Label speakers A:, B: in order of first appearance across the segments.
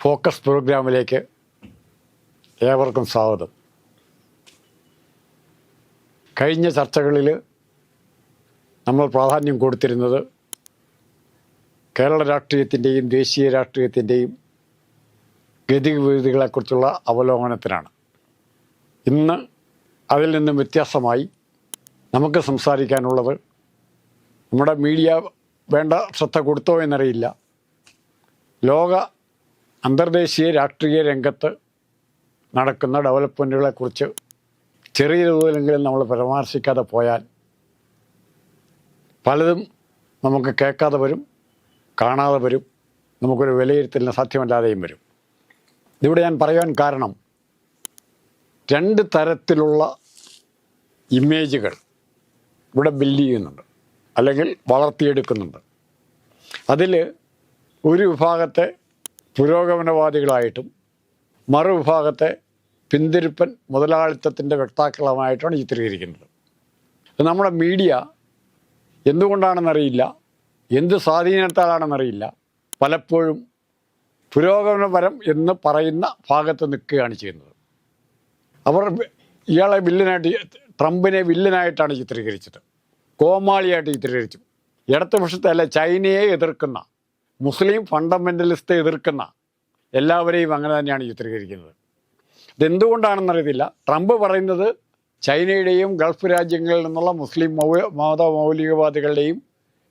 A: Focus പ്രോഗ്രാമിലേക്ക് ഏവർക്കും സ്വാഗതം. കഴിഞ്ഞ ചർച്ചകളിൽ നമ്മൾ പ്രാധാന്യം കൊടുത്തിരുന്നത് കേരള രാഷ്ട്രീയത്തിൻ്റെയും ദേശീയ രാഷ്ട്രീയത്തിൻ്റെയും ഗതിവിധികളെക്കുറിച്ചുള്ള അവലോകനത്തിനാണ്. ഇന്ന് അതിൽ നിന്നും വ്യത്യാസമായി നമുക്ക് സംസാരിക്കാനുള്ളത്, നമ്മുടെ മീഡിയ വേണ്ട ശ്രദ്ധ കൊടുത്തോ എന്നറിയില്ല, ലോക അന്തർദേശീയ രാഷ്ട്രീയ രംഗത്ത് നടക്കുന്ന ഡെവലപ്മെൻറ്റുകളെക്കുറിച്ച് ചെറിയ തോതിലെങ്കിലും നമ്മൾ പരാമർശിക്കാതെ പോയാൽ പലതും നമുക്ക് കേൾക്കാതെ വരും, കാണാതെ വരും, നമുക്കൊരു വിലയിരുത്തലിന് സാധ്യമല്ലാതെയും വരും. ഇതിവിടെ ഞാൻ പറയാൻ കാരണം, രണ്ട് തരത്തിലുള്ള ഇമേജുകൾ ഇവിടെ ബിൽഡ് ചെയ്യുന്നുണ്ട്, അല്ലെങ്കിൽ വളർത്തിയെടുക്കുന്നുണ്ട്. അതിൽ ഒരു വിഭാഗത്തെ പുരോഗമനവാദികളായിട്ടും മറുവിഭാഗത്തെ പിന്തിരിപ്പൻ മുതലാളിത്തത്തിൻ്റെ വക്താക്കളുമായിട്ടാണ് ചിത്രീകരിക്കുന്നത്. നമ്മുടെ മീഡിയ എന്തുകൊണ്ടാണെന്നറിയില്ല, എന്ത് സ്വാധീനത്താലാണെന്നറിയില്ല, പലപ്പോഴും പുരോഗമനപരം എന്ന് പറയുന്ന ഭാഗത്ത് നിൽക്കുകയാണ് ചെയ്യുന്നത്. അവർ ഇയാളെ ട്രംപിനെ വില്ലനായിട്ടാണ് ചിത്രീകരിച്ചത്, കോമാളിയായിട്ട് ചിത്രീകരിച്ചു. ഇടതുപക്ഷത്തെ അല്ല, ചൈനയെ എതിർക്കുന്ന, മുസ്ലിം ഫണ്ടമെൻ്റലിസ്റ്റെ എതിർക്കുന്ന എല്ലാവരെയും അങ്ങനെ തന്നെയാണ് ചിത്രീകരിക്കുന്നത്. ഇതെന്തുകൊണ്ടാണെന്നറിയത്തില്ല. ട്രംപ് പറയുന്നത് ചൈനയുടെയും ഗൾഫ് രാജ്യങ്ങളിൽ നിന്നുള്ള മുസ്ലിം മത മൗലികവാദികളുടെയും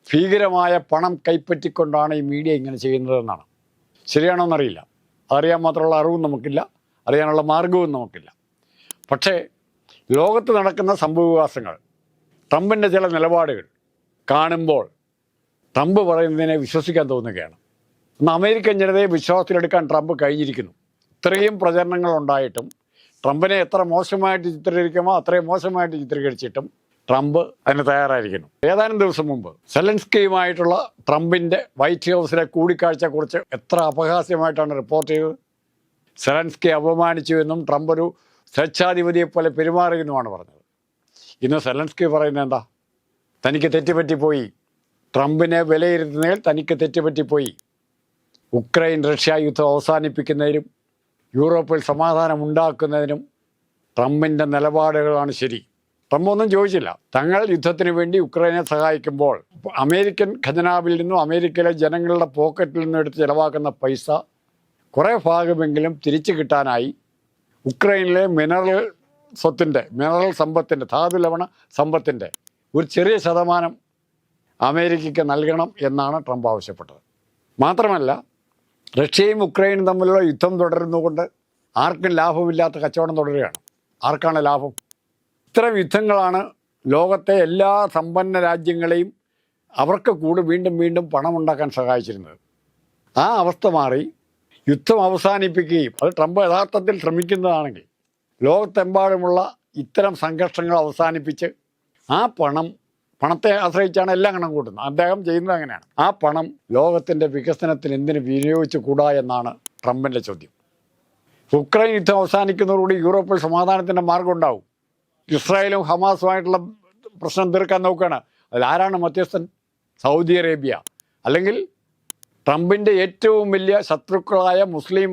A: ഭീകരമായ പണം കൈപ്പറ്റിക്കൊണ്ടാണ് ഈ മീഡിയ ഇങ്ങനെ ചെയ്യുന്നതെന്നാണ്. ശരിയാണോ എന്നറിയില്ല. അതറിയാൻ മാത്രമുള്ള അറിവും നമുക്കില്ല, അറിയാനുള്ള മാർഗവും നമുക്കില്ല. പക്ഷേ ലോകത്ത് നടക്കുന്ന സംഭവവികാസങ്ങൾ, ട്രംപിൻ്റെ ചില നിലപാടുകൾ കാണുമ്പോൾ ട്രംപ് പറയുന്നതിനെ വിശ്വസിക്കാൻ തോന്നുകയാണ്. ഇന്ന് അമേരിക്കൻ ജനതയെ വിശ്വാസത്തിലെടുക്കാൻ ട്രംപ് കഴിഞ്ഞിരിക്കുന്നു. ഇത്രയും പ്രചരണങ്ങൾ ഉണ്ടായിട്ടും ട്രംപിനെ എത്ര മോശമായിട്ട് ചിത്രീകരിക്കുമോ അത്രയും മോശമായിട്ട് ചിത്രീകരിച്ചിട്ടും ട്രംപ് അതിന് തയ്യാറായിരിക്കുന്നു. ഏതാനും ദിവസം മുമ്പ് സെലൻസ്കിയുമായിട്ടുള്ള ട്രംപിൻ്റെ വൈറ്റ് ഹൗസിലെ കൂടിക്കാഴ്ചയെക്കുറിച്ച് എത്ര അപഹാസ്യമായിട്ടാണ് റിപ്പോർട്ട് ചെയ്തത്. സെലൻസ്കി അപമാനിച്ചുവെന്നും ട്രംപ് ഒരു സ്വേച്ഛാധിപതിയെപ്പോലെ പെരുമാറിയെന്നുമാണ് പറഞ്ഞത്. ഇന്ന് സെലൻസ്കി പറയുന്നത് എന്താ? തനിക്ക് തെറ്റുപറ്റിപ്പോയി, ട്രംപിനെ വിലയിരുത്തുന്നതിൽ തനിക്ക് തെറ്റുപറ്റിപ്പോയി, ഉക്രൈൻ റഷ്യ യുദ്ധം അവസാനിപ്പിക്കുന്നതിനും യൂറോപ്പിൽ സമാധാനം ഉണ്ടാക്കുന്നതിനും ട്രംപിൻ്റെ നിലപാടുകളാണ് ശരി. ട്രംപ് ഒന്നും ചോദിച്ചില്ല. തങ്ങൾ യുദ്ധത്തിന് വേണ്ടി ഉക്രൈനെ സഹായിക്കുമ്പോൾ അമേരിക്കൻ ഖജനാവിൽ നിന്നും അമേരിക്കയിലെ ജനങ്ങളുടെ പോക്കറ്റിൽ നിന്നും എടുത്ത് ചിലവാക്കുന്ന പൈസ കുറേ ഭാഗമെങ്കിലും തിരിച്ചു കിട്ടാനായി ഉക്രൈനിലെ മിനറൽ സമ്പത്തിൻ്റെ, ധാതു ലവണ സമ്പത്തിൻ്റെ ഒരു ചെറിയ ശതമാനം അമേരിക്കയ്ക്ക് നൽകണം എന്നാണ് ട്രംപ് ആവശ്യപ്പെട്ടത്. മാത്രമല്ല, റഷ്യയും ഉക്രൈനും തമ്മിലുള്ള യുദ്ധം തുടരുന്നതുകൊണ്ട് ആർക്കും ലാഭമില്ലാത്ത കച്ചവടം തുടരുകയാണ്. ആർക്കാണ് ലാഭം? ഇത്തരം യുദ്ധങ്ങളാണ് ലോകത്തെ എല്ലാ സമ്പന്ന രാജ്യങ്ങളെയും അവർക്ക് വീണ്ടും വീണ്ടും പണമുണ്ടാക്കാൻ സഹായിച്ചിരുന്നത്. ആ അവസ്ഥ മാറി യുദ്ധം അവസാനിപ്പിക്കുകയും, അത് ട്രംപ് യഥാർത്ഥത്തിൽ ശ്രമിക്കുന്നതാണെങ്കിൽ ലോകത്തെമ്പാടുമുള്ള ഇത്തരം സംഘർഷങ്ങൾ അവസാനിപ്പിച്ച് ആ പണത്തെ ആശ്രയിച്ചാണ് എല്ലാം കണം കൂട്ടുന്നത്. അദ്ദേഹം ചെയ്യുന്നത് അങ്ങനെയാണ്. ആ പണം ലോകത്തിൻ്റെ വികസനത്തിന് എന്തിനു വിനിയോഗിച്ചു കൂടാ എന്നാണ് ട്രംപിൻ്റെ ചോദ്യം. ഉക്രൈൻ യുദ്ധം അവസാനിക്കുന്നതോടുകൂടി യൂറോപ്പിൽ സമാധാനത്തിൻ്റെ മാർഗം ഉണ്ടാവും. ഇസ്രായേലും ഹമാസുമായിട്ടുള്ള പ്രശ്നം തീർക്കാൻ നോക്കുകയാണ്. അതിലാരാണ് മധ്യസ്ഥൻ? Saudi Arabia. അല്ലെങ്കിൽ ട്രംപിൻ്റെ ഏറ്റവും വലിയ ശത്രുക്കളായ മുസ്ലിം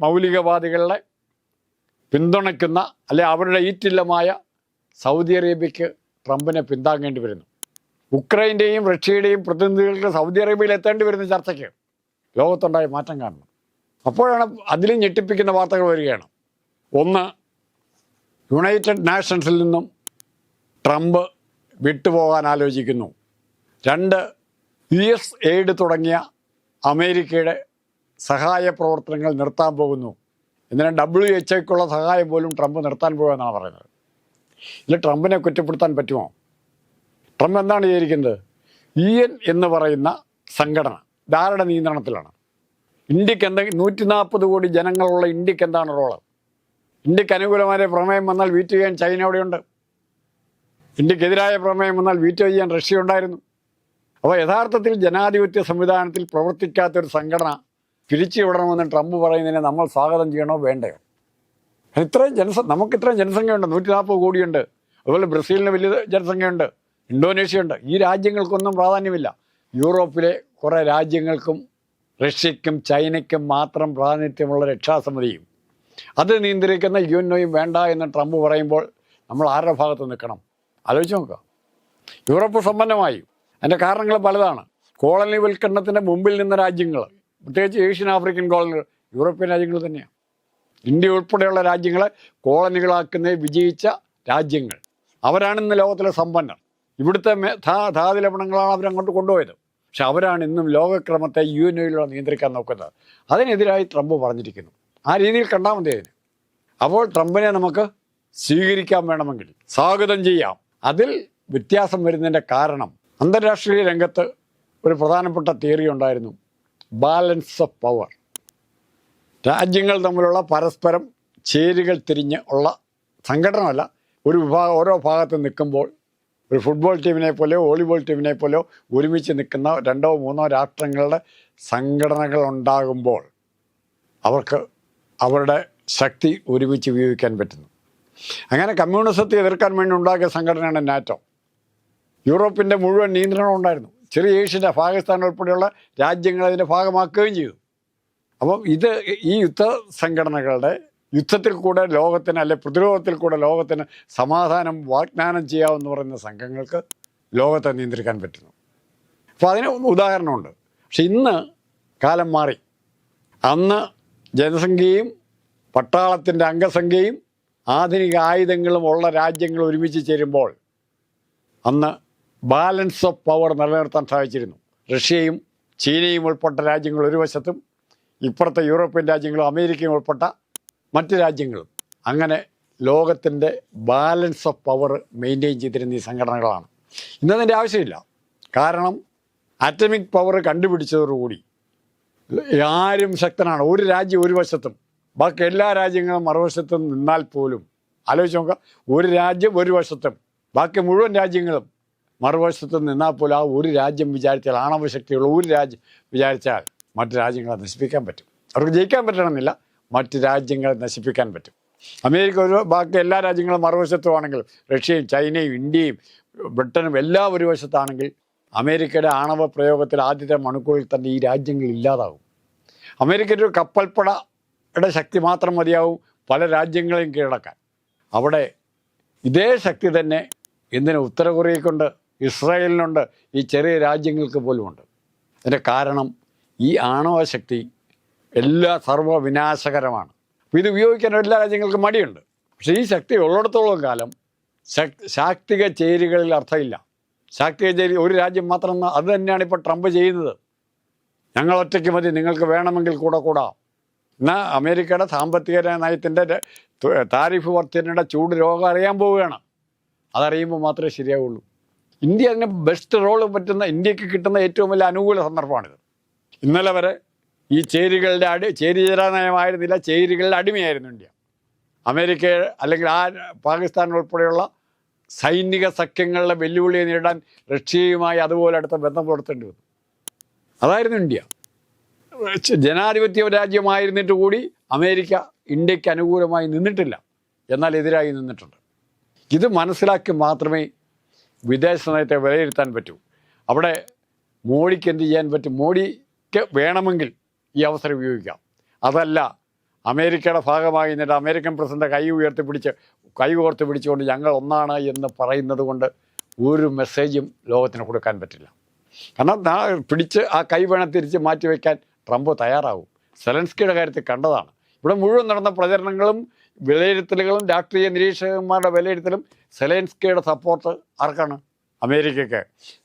A: മൗലികവാദികളെ പിന്തുണയ്ക്കുന്ന, അല്ലെ അവരുടെ ഈറ്റില്ലമായ സൗദി അറേബ്യയ്ക്ക് ട്രംപിനെ പിന്താങ്ങേണ്ടി വരുന്നു. ഉക്രൈൻ്റെയും റഷ്യയുടെയും പ്രതിനിധികൾക്ക് സൗദി അറേബ്യയിൽ എത്തേണ്ടി വരുന്ന ചർച്ചയ്ക്ക് ലോകത്തുണ്ടായ മാറ്റം കാണണം. അപ്പോഴാണ് അതിലും ഞെട്ടിപ്പിക്കുന്ന വാർത്തകൾ വരികയാണ്. ഒന്ന്, യുണൈറ്റഡ് നേഷൻസിൽ നിന്നും ട്രംപ് വിട്ടുപോകാൻ ആലോചിക്കുന്നു. രണ്ട്, US എയ്ഡ് തുടങ്ങിയ അമേരിക്കയുടെ സഹായ പ്രവർത്തനങ്ങൾ നിർത്താൻ പോകുന്നു. എന്തിനാ WHO സഹായം പോലും ട്രംപ് നിർത്താൻ പോകുമെന്നാണ് പറയുന്നത്. ഇതിൽ ട്രംപിനെ കുറ്റപ്പെടുത്താൻ പറ്റുമോ? ട്രംപ് എന്താണ് വിചാരിക്കുന്നത്? UN എന്ന് പറയുന്ന സംഘടന ധാരുടെ നിയന്ത്രണത്തിലാണ്. ഇന്ത്യക്ക് 140 കോടി ജനങ്ങളുള്ള ഇന്ത്യക്ക് എന്താണ് റോള്? ഇന്ത്യക്ക് അനുകൂലമായ പ്രമേയം വന്നാൽ വീറ്റോ ചെയ്യാൻ ചൈന അവിടെയുണ്ട്. ഇന്ത്യക്കെതിരായ പ്രമേയം വന്നാൽ വീറ്റോ ചെയ്യാൻ റഷ്യ ഉണ്ടായിരുന്നു. അപ്പോൾ യഥാർത്ഥത്തിൽ ജനാധിപത്യ സംവിധാനത്തിൽ പ്രവർത്തിക്കാത്തൊരു സംഘടന പിരിച്ചുവിടണമെന്ന് ട്രംപ് പറയുന്നതിനെ നമ്മൾ സ്വാഗതം ചെയ്യണോ വേണ്ടയോ? നമുക്കിത്രയും ജനസംഖ്യയുണ്ട്, 140 കോടിയുണ്ട്. അതുപോലെ ബ്രസീലിന് വലിയ ജനസംഖ്യയുണ്ട്, ഇന്തോനേഷ്യയുണ്ട്. ഈ രാജ്യങ്ങൾക്കൊന്നും പ്രാധാന്യമില്ല. യൂറോപ്പിലെ കുറേ രാജ്യങ്ങൾക്കും റഷ്യയ്ക്കും ചൈനയ്ക്കും മാത്രം പ്രാതിനിധ്യമുള്ള രക്ഷാസമിതിയും അത് നിയന്ത്രിക്കുന്ന യുഎൻഒയും വേണ്ട എന്ന് ട്രംപ് പറയുമ്പോൾ നമ്മൾ ആരുടെ ഭാഗത്ത് നിൽക്കണം? ആലോചിച്ച് നോക്കുക. യൂറോപ്പ് സമ്പന്നമായി. അതിൻ്റെ കാരണങ്ങൾ പലതാണ്. കോളനിവൽക്കരണത്തിൻ്റെ മുമ്പിൽ നിന്ന രാജ്യങ്ങൾ, പ്രത്യേകിച്ച് ഏഷ്യൻ ആഫ്രിക്കൻ കോളനികൾ, യൂറോപ്യൻ രാജ്യങ്ങൾ തന്നെയാണ്. ഇന്ത്യ ഉൾപ്പെടെയുള്ള രാജ്യങ്ങളെ കോളനികളാക്കുന്ന വിജയിച്ച രാജ്യങ്ങൾ, അവരാണ് ഇന്ന് ലോകത്തിലെ സമ്പന്നർ. ഇവിടുത്തെ ധാതു ലവണങ്ങളാണ് അവരങ്ങോട്ട് കൊണ്ടുപോയത്. പക്ഷെ അവരാണ് ഇന്നും ലോകക്രമത്തെ യുഎൻഒയിലൂടെ നിയന്ത്രിക്കാൻ നോക്കുന്നത്. അതിനെതിരായി ട്രംപ് പറഞ്ഞിരിക്കുന്നു. ആ രീതിയിൽ കണ്ടാൽ മതി അതിന്. അപ്പോൾ ട്രംപിനെ നമുക്ക് സ്വീകരിക്കാൻ വേണമെങ്കിൽ സ്വാഗതം ചെയ്യാം. അതിൽ വ്യത്യാസം വരുന്നതിൻ്റെ കാരണം, അന്താരാഷ്ട്രീയ രംഗത്ത് ഒരു പ്രധാനപ്പെട്ട തിയറി ഉണ്ടായിരുന്നു, ബാലൻസ് ഓഫ് പവർ. രാജ്യങ്ങൾ തമ്മിലുള്ള പരസ്പരം ചേരികൾ തിരിഞ്ഞ് ഉള്ള സംഘടനമല്ല, ഒരു വിഭാഗം ഓരോ ഭാഗത്ത് നിൽക്കുമ്പോൾ, ഒരു ഫുട്ബോൾ ടീമിനെ പോലെയോ വോളിബോൾ ടീമിനെ പോലെയോ ഒരുമിച്ച് നിൽക്കുന്ന 2 or 3 രാഷ്ട്രങ്ങളുടെ സംഘടനകൾ ഉണ്ടാകുമ്പോൾ അവർക്ക് അവരുടെ ശക്തി ഒരുമിച്ച് ഉപയോഗിക്കാൻ പറ്റുന്നു. അങ്ങനെ കമ്മ്യൂണിസത്തെ എതിർക്കാൻ വേണ്ടി ഉണ്ടാക്കിയ സംഘടനയാണ് നാറ്റോ. യൂറോപ്പിൻ്റെ മുഴുവൻ നിയന്ത്രണം ഉണ്ടായിരുന്നു. ചെറിയ ഏഷ്യൻ്റെ പാകിസ്ഥാൻ ഉൾപ്പെടെയുള്ള രാജ്യങ്ങൾ അതിൻ്റെ ഭാഗമാക്കുകയും ചെയ്തു. അപ്പം ഈ യുദ്ധ സംഘടനകളുടെ യുദ്ധത്തിൽ കൂടെ ലോകത്തിന്, അല്ലെ പ്രതിരോധത്തിൽ കൂടെ ലോകത്തിന് സമാധാനം വാഗ്ദാനം ചെയ്യാമെന്ന് പറയുന്ന സംഘങ്ങൾക്ക് ലോകത്തെ നിയന്ത്രിക്കാൻ പറ്റുന്നു. അപ്പോൾ അതിന് ഉദാഹരണമുണ്ട്. പക്ഷെ ഇന്ന് കാലം മാറി. അന്ന് ജനസംഖ്യയും പട്ടാളത്തിൻ്റെ അംഗസംഖ്യയും ആധുനിക ആയുധങ്ങളും ഉള്ള രാജ്യങ്ങൾ ഒരുമിച്ച് ചേരുമ്പോൾ അന്ന് ബാലൻസ് ഓഫ് പവർ നിലനിർത്താൻ സാധിച്ചിരുന്നു. റഷ്യയും ചീനയും ഉൾപ്പെട്ട രാജ്യങ്ങൾ ഒരു വശത്തും, ഇപ്പുറത്തെ യൂറോപ്യൻ രാജ്യങ്ങളും അമേരിക്കയും ഉൾപ്പെട്ട മറ്റ് രാജ്യങ്ങളും, അങ്ങനെ ലോകത്തിൻ്റെ ബാലൻസ് ഓഫ് പവർ മെയിൻറ്റെയിൻ ചെയ്തിരുന്ന ഈ സംഘടനകളാണ്. ഇന്നതിൻ്റെ ആവശ്യമില്ല. കാരണം ആറ്റമിക് പവർ കണ്ടുപിടിച്ചതോടുകൂടി ആരും ശക്തനാണ്. ഒരു രാജ്യം ഒരു വശത്തും ബാക്കി എല്ലാ രാജ്യങ്ങളും മറുവശത്തും നിന്നാൽ പോലും, ആലോചിച്ച് നോക്കുക, ഒരു രാജ്യം ഒരു വശത്തും ബാക്കി മുഴുവൻ രാജ്യങ്ങളും മറുവശത്തും നിന്നാൽ പോലും ആ ഒരു രാജ്യം വിചാരിച്ചാൽ, ആണവശക്തിയുള്ള ഒരു രാജ്യം വിചാരിച്ചാൽ മറ്റ് രാജ്യങ്ങളെ നശിപ്പിക്കാൻ പറ്റും. അവർക്ക് ജയിക്കാൻ പറ്റണമെന്നില്ല, മറ്റ് രാജ്യങ്ങളെ നശിപ്പിക്കാൻ പറ്റും. അമേരിക്ക ബാക്കി എല്ലാ രാജ്യങ്ങളും മറുവശത്തുമാണെങ്കിൽ, റഷ്യയും ചൈനയും ഇന്ത്യയും ബ്രിട്ടനും എല്ലാം ഒരു വശത്താണെങ്കിൽ, അമേരിക്കയുടെ ആണവ പ്രയോഗത്തിൽ ആദ്യത്തെ മണിക്കൂറിൽ തന്നെ ഈ രാജ്യങ്ങൾ ഇല്ലാതാകും. അമേരിക്കയുടെ ഒരു കപ്പൽപ്പടയുടെ ശക്തി മാത്രം മതിയാവും പല രാജ്യങ്ങളെയും കീഴടക്കാൻ. അവിടെ ഇതേ ശക്തി തന്നെ എന്തിന് ഉത്തര കൊറിയയ്ക്കുണ്ട്, ഇസ്രായേലിനുണ്ട്, ഈ ചെറിയ രാജ്യങ്ങൾക്ക് പോലുമുണ്ട്. അതിൻ്റെ കാരണം ഈ ആണവശക്തി സർവ്വവിനാശകരമാണ്. അപ്പോൾ ഇത് ഉപയോഗിക്കാൻ എല്ലാ രാജ്യങ്ങൾക്കും മടിയുണ്ട്. പക്ഷേ ഈ ശക്തി ഉള്ളിടത്തോളം കാലം ശാക്തിക ചേരികളിൽ അർത്ഥമില്ല. ശാക്തിക ചേരി ഒരു രാജ്യം മാത്രം, അത് തന്നെയാണ് ഇപ്പോൾ ട്രംപ് ചെയ്യുന്നത്. ഞങ്ങൾ ഒറ്റയ്ക്ക് മതി, നിങ്ങൾക്ക് വേണമെങ്കിൽ കൂടാം. എന്നാൽ അമേരിക്കയുടെ സാമ്പത്തിക നയത്തിൻ്റെ താരിഫ് വർധനയുടെ ചൂട് രോഗം അറിയാൻ പോവുകയാണ്. അതറിയുമ്പോൾ മാത്രമേ ശരിയാവുള്ളൂ. ഇന്ത്യ അതിന് ബെസ്റ്റ് റോള് പറ്റുന്ന, ഇന്ത്യക്ക് കിട്ടുന്ന ഏറ്റവും വലിയ അനുകൂല സന്ദർഭമാണിത്. ഇന്നലെ വരെ ഈ ചേരികളുടെ ചേരിചേരാ നയമായിരുന്നില്ല, ചേരികളുടെ അടിമയായിരുന്നു ഇന്ത്യ. അമേരിക്ക അല്ലെങ്കിൽ പാകിസ്ഥാൻ ഉൾപ്പെടെയുള്ള സൈനിക സഖ്യങ്ങളുടെ വെല്ലുവിളിയെ നേരിടാൻ റഷ്യയുമായി അതുപോലെ അടുത്ത ബന്ധം പുലർത്തേണ്ടി വന്നു. അതായിരുന്നു ഇന്ത്യ. ജനാധിപത്യ രാജ്യമായിരുന്നിട്ട് കൂടി അമേരിക്ക ഇന്ത്യക്ക് അനുകൂലമായി നിന്നിട്ടില്ല, എന്നാൽ എതിരായി നിന്നിട്ടുണ്ട്. ഇത് മനസ്സിലാക്കി മാത്രമേ വിദേശ നയത്തെ വിലയിരുത്താൻ പറ്റൂ. അവിടെ മോഡിക്ക് എന്ത് ചെയ്യാൻ പറ്റും? മോഡിക്ക് വേണമെങ്കിൽ ഈ അവസരം ഉപയോഗിക്കാം. അതല്ല, അമേരിക്കയുടെ ഭാഗമായി നിന്നിട്ട് അമേരിക്കൻ പ്രസിഡന്റ് കൈ കോർത്ത് പിടിച്ചുകൊണ്ട് ഞങ്ങൾ ഒന്നാണ് എന്ന് പറയുന്നത് കൊണ്ട് ഒരു മെസ്സേജും ലോകത്തിന് കൊടുക്കാൻ പറ്റില്ല. കാരണം പിടിച്ച് ആ കൈ വേണം തിരിച്ച് മാറ്റിവെക്കാൻ ട്രംപ് തയ്യാറാവും. സെലൻസ്കിയുടെ കാര്യത്തിൽ കണ്ടതാണ്. ഇവിടെ മുഴുവൻ നടന്ന പ്രചരണങ്ങളും വിലയിരുത്തലുകളും രാഷ്ട്രീയ നിരീക്ഷകന്മാരുടെ വിലയിരുത്തലും സെലൻസ്കിയുടെ സപ്പോർട്ട് ആർക്കാണ്? അമേരിക്കയ്ക്ക്.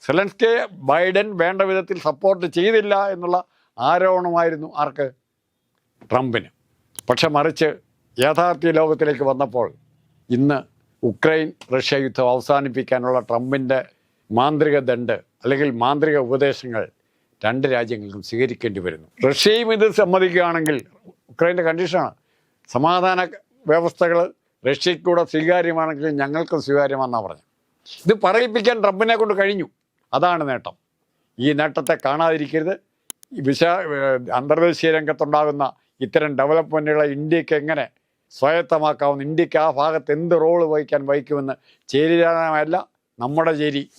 A: സെലൻസ്കിയെ ബൈഡൻ വേണ്ട വിധത്തിൽ സപ്പോർട്ട് ചെയ്തില്ല എന്നുള്ള ആരോപണമായിരുന്നു ആർക്ക്? ട്രംപിന്. പക്ഷെ മറിച്ച് യാഥാർത്ഥ്യ ലോകത്തിലേക്ക് വന്നപ്പോൾ ഇന്ന് ഉക്രൈൻ റഷ്യ യുദ്ധം അവസാനിപ്പിക്കാനുള്ള ട്രംപിൻ്റെ മാന്ത്രിക ദണ്ട് അല്ലെങ്കിൽ മാന്ത്രിക ഉപദേശങ്ങൾ 2 രാജ്യങ്ങൾക്കും സ്വീകരിക്കേണ്ടി വരുന്നു. റഷ്യയും ഇത് സമ്മതിക്കുകയാണെങ്കിൽ, ഉക്രൈൻ്റെ കണ്ടീഷനാണ്, സമാധാന വ്യവസ്ഥകൾ റഷ്യയ്ക്കൂടെ സ്വീകാര്യമാണെങ്കിൽ ഞങ്ങൾക്കും സ്വീകാര്യമാണെന്നാണ് പറഞ്ഞത്. ഇത് പറയിപ്പിക്കാൻ ട്രംപിനെ കൊണ്ട് കഴിഞ്ഞു. അതാണ് നേട്ടം. ഈ നേട്ടത്തെ കാണാതിരിക്കരുത്. അന്തർദേശീയ രംഗത്തുണ്ടാകുന്ന ഇത്തരം ഡെവലപ്മെൻറ്റുകളെ ഇന്ത്യക്ക് എങ്ങനെ സ്വായത്തമാക്കാവുന്ന, ഇന്ത്യക്ക് ആ ഭാഗത്ത് എന്ത് റോള് വഹിക്കുമെന്ന് ചേരിനയമല്ല, നമ്മുടെ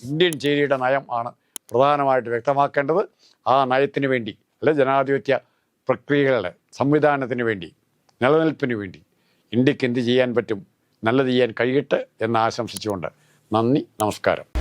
A: ഇന്ത്യൻ ചേരിയുടെ നയം ആണ് പ്രധാനമായിട്ട് വ്യക്തമാക്കേണ്ടത്. ആ നയത്തിന് വേണ്ടി അല്ലെ ജനാധിപത്യ പ്രക്രിയകളുടെ സംവിധാനത്തിന് വേണ്ടി, നിലനിൽപ്പിന് വേണ്ടി ഇന്ത്യക്ക് എന്ത് ചെയ്യാൻ പറ്റും, നല്ലത് ചെയ്യാൻ കഴിയട്ടെ എന്ന് ആശംസിച്ചുകൊണ്ട് നന്ദി, നമസ്കാരം.